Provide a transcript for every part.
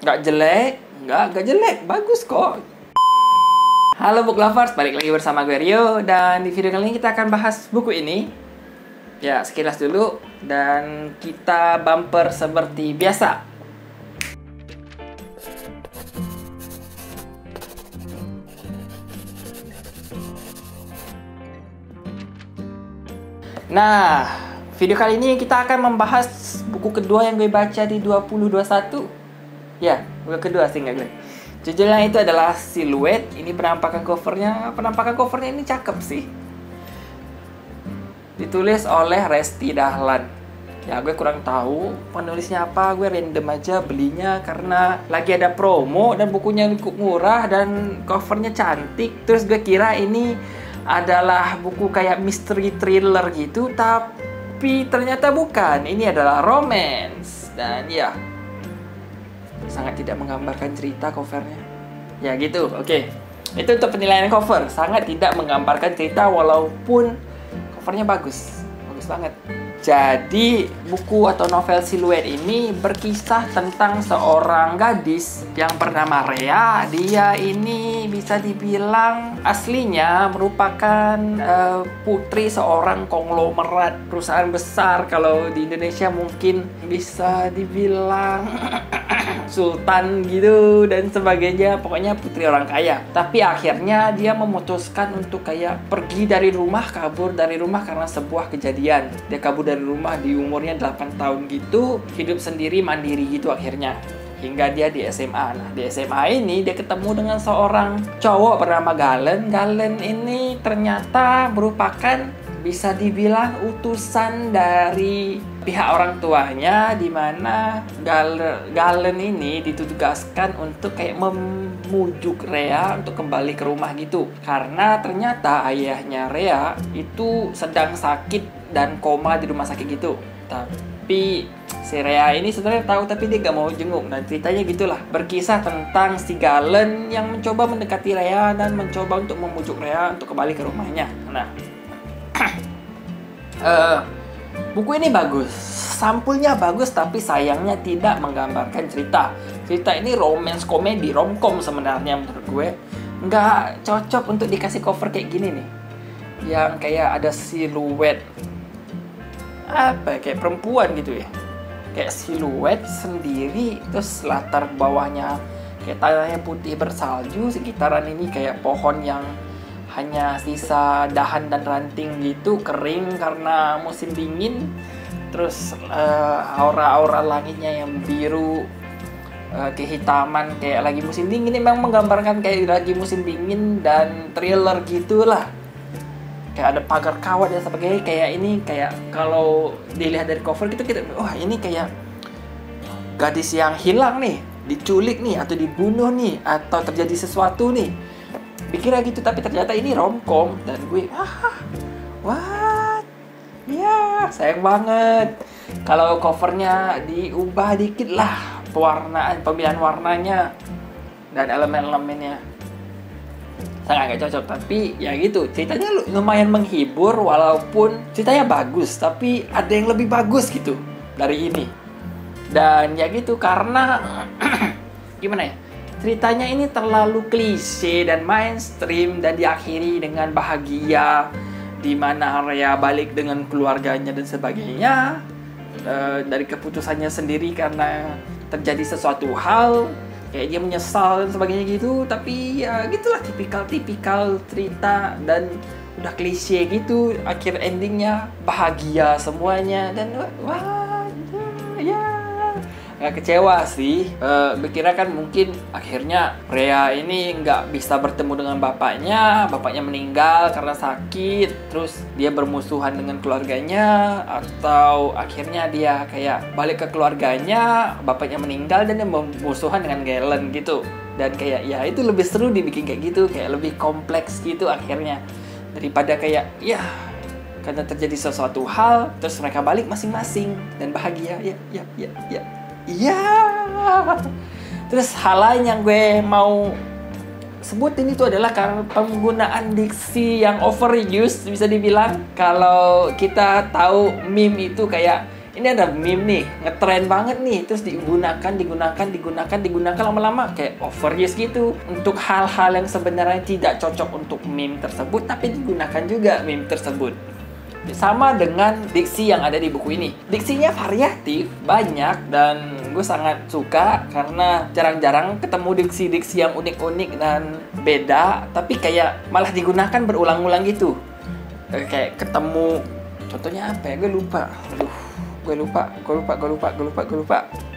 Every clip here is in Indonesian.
Nggak jelek, nggak jelek, bagus kok. Halo book lovers, balik lagi bersama gue Rio. Dan di video kali ini kita akan bahas buku ini. Ya, sekilas dulu. Dan kita bumper seperti biasa. Nah, video kali ini kita akan membahas buku kedua yang gue baca di 2021. Ya, buku kedua sih nggak gue. Judulnya itu adalah Silhouette. Ini penampakan covernya ini cakep sih. Ditulis oleh Resti Dahlan. Ya, gue kurang tahu penulisnya apa. Gue random aja belinya karena lagi ada promo dan bukunya cukup murah dan covernya cantik. Terus gue kira ini adalah buku kayak mystery thriller gitu, tapi ternyata bukan. Ini adalah romance. Dan ya, sangat tidak menggambarkan cerita covernya. Ya gitu, oke. Itu untuk penilaian cover. Sangat tidak menggambarkan cerita walaupun covernya bagus. Bagus banget. Jadi, buku atau novel Silhouette ini berkisah tentang seorang gadis yang bernama Rea. Dia ini bisa dibilang aslinya merupakan putri seorang konglomerat perusahaan besar. Kalau di Indonesia mungkin bisa dibilang sultan gitu dan sebagainya. Pokoknya putri orang kaya. Tapi akhirnya dia memutuskan untuk kayak pergi dari rumah, kabur dari rumah karena sebuah kejadian. Dia kabur dari rumah di umurnya 8 tahun gitu, hidup sendiri mandiri gitu akhirnya. Hingga dia di SMA. Nah, di SMA ini dia ketemu dengan seorang cowok bernama Galen. Galen ini ternyata merupakan bisa dibilang utusan dari pihak orang tuanya, di mana Galen ini ditugaskan untuk kayak memujuk Rea untuk kembali ke rumah gitu. Karena ternyata ayahnya Rea itu sedang sakit dan koma di rumah sakit gitu. Tapi si Rea ini sebenarnya tahu tapi dia gak mau jenguk. Nah, ceritanya gitulah. Berkisah tentang si Galen yang mencoba mendekati Rea dan mencoba untuk memujuk Rea untuk kembali ke rumahnya. Nah, buku ini bagus. Sampulnya bagus tapi sayangnya tidak menggambarkan cerita. Cerita ini romance komedi, romcom sebenarnya menurut gue. Nggak cocok untuk dikasih cover kayak gini nih. Yang kayak ada siluet apa kayak perempuan gitu ya, kayak siluet sendiri, terus latar bawahnya kayak tanahnya putih bersalju, sekitaran ini kayak pohon yang hanya sisa dahan dan ranting gitu, kering karena musim dingin. Terus aura-aura langitnya yang biru, kehitaman kayak lagi musim dingin. Ini memang menggambarkan kayak lagi musim dingin dan thriller gitulah. Kayak ada pagar kawat dan sebagainya. Kayak ini kayak kalau dilihat dari cover gitu kita, wah ini kayak gadis yang hilang nih, diculik nih, atau dibunuh nih, atau terjadi sesuatu nih. Pikirnya gitu, tapi ternyata ini romcom. Dan gue, what? Ya, sayang banget kalau covernya diubah dikit lah pemilihan warnanya dan elemen-elemennya. Sangat gak cocok, tapi ya gitu, ceritanya lumayan menghibur walaupun ceritanya bagus, tapi ada yang lebih bagus gitu dari ini. Dan ya gitu, karena gimana ya, ceritanya ini terlalu klise dan mainstream dan diakhiri dengan bahagia, di mana Rea balik dengan keluarganya dan sebagainya, dari keputusannya sendiri karena terjadi sesuatu hal. Kayak dia menyesal dan sebagainya gitu. Tapi ya gitulah, tipikal cerita dan udah klise gitu. Akhir endingnya bahagia semuanya. Dan wah, ya gak kecewa sih. Berkira kan mungkin akhirnya Rea ini nggak bisa bertemu dengan bapaknya. Bapaknya meninggal karena sakit. Terus dia bermusuhan dengan keluarganya. Atau akhirnya dia kayak balik ke keluarganya, bapaknya meninggal dan dia bermusuhan dengan Galen gitu. Dan kayak ya itu lebih seru dibikin kayak gitu. Kayak lebih kompleks gitu akhirnya. Daripada kayak ya karena terjadi sesuatu hal terus mereka balik masing-masing dan bahagia. Ya. Iya. Terus hal lain yang gue mau sebutin itu adalah karena penggunaan diksi yang overuse bisa dibilang. Kalau kita tahu meme itu kayak ini ada meme nih, ngetren banget nih, terus digunakan lama-lama kayak overuse gitu untuk hal-hal yang sebenarnya tidak cocok untuk meme tersebut, tapi digunakan juga meme tersebut. Sama dengan diksi yang ada di buku ini. Diksinya variatif, banyak, dan gue sangat suka karena jarang-jarang ketemu diksi-diksi yang unik-unik dan beda, tapi kayak malah digunakan berulang-ulang gitu. Kayak ketemu, contohnya apa ya? Gue lupa.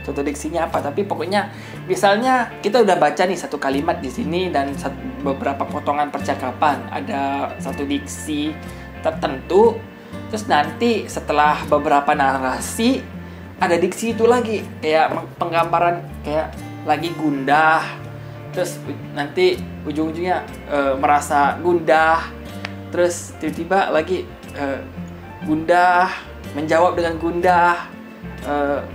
Contoh diksinya apa? Tapi pokoknya, misalnya kita udah baca nih satu kalimat di sini dan beberapa potongan percakapan, ada satu diksi tertentu. Terus nanti setelah beberapa narasi ada diksi itu lagi, kayak penggambaran kayak lagi gundah, terus nanti ujung-ujungnya merasa gundah, terus tiba-tiba lagi gundah, menjawab dengan gundah,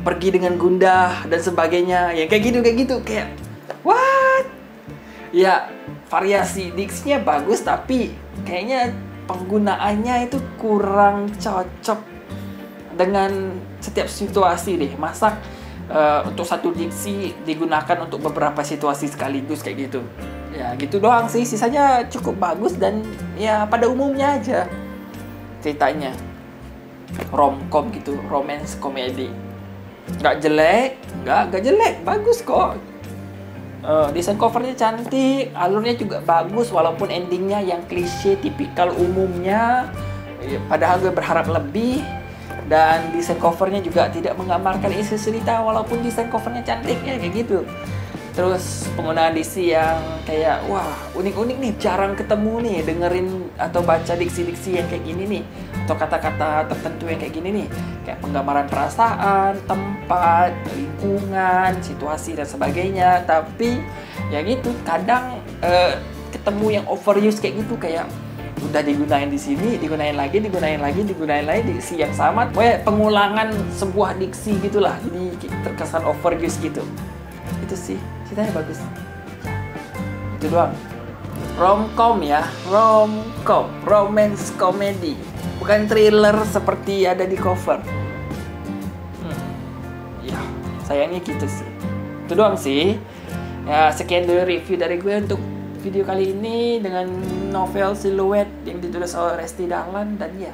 pergi dengan gundah dan sebagainya, ya kayak gitu kayak what? Ya variasi diksinya bagus, tapi kayaknya penggunaannya itu kurang cocok dengan setiap situasi deh. Masa untuk satu diksi digunakan untuk beberapa situasi sekaligus kayak gitu. Ya gitu doang sih, sisanya cukup bagus dan ya pada umumnya aja ceritanya. Romcom gitu, romance komedi. Nggak jelek, bagus kok. Desain covernya cantik, alurnya juga bagus walaupun endingnya yang klise tipikal umumnya. Padahal gue berharap lebih. Dan desain covernya juga tidak menggambarkan isi cerita walaupun desain covernya cantik ya kayak gitu. Terus penggunaan diksi yang kayak wah unik-unik nih, jarang ketemu nih dengerin atau baca diksi-diksi yang kayak gini nih, atau kata-kata tertentu yang kayak gini nih, kayak penggambaran perasaan, tempat, lingkungan, situasi dan sebagainya. Tapi ya gitu, kadang ketemu yang overuse kayak gitu, kayak udah digunain di sini, digunain lagi diksi yang sama, kayak pengulangan sebuah diksi gitulah, jadi terkesan overuse gitu. Itu sih, ceritanya bagus. Itu doang. Romcom ya, romcom, romance comedy, bukan thriller seperti ada di cover. Ya, sayangnya gitu sih. Itu doang sih. Ya, sekian dulu review dari gue untuk video kali ini dengan novel Siluet yang ditulis oleh Resti Dahlan. Dan ya,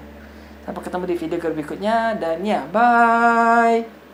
sampai ketemu di video berikutnya. Dan ya, bye.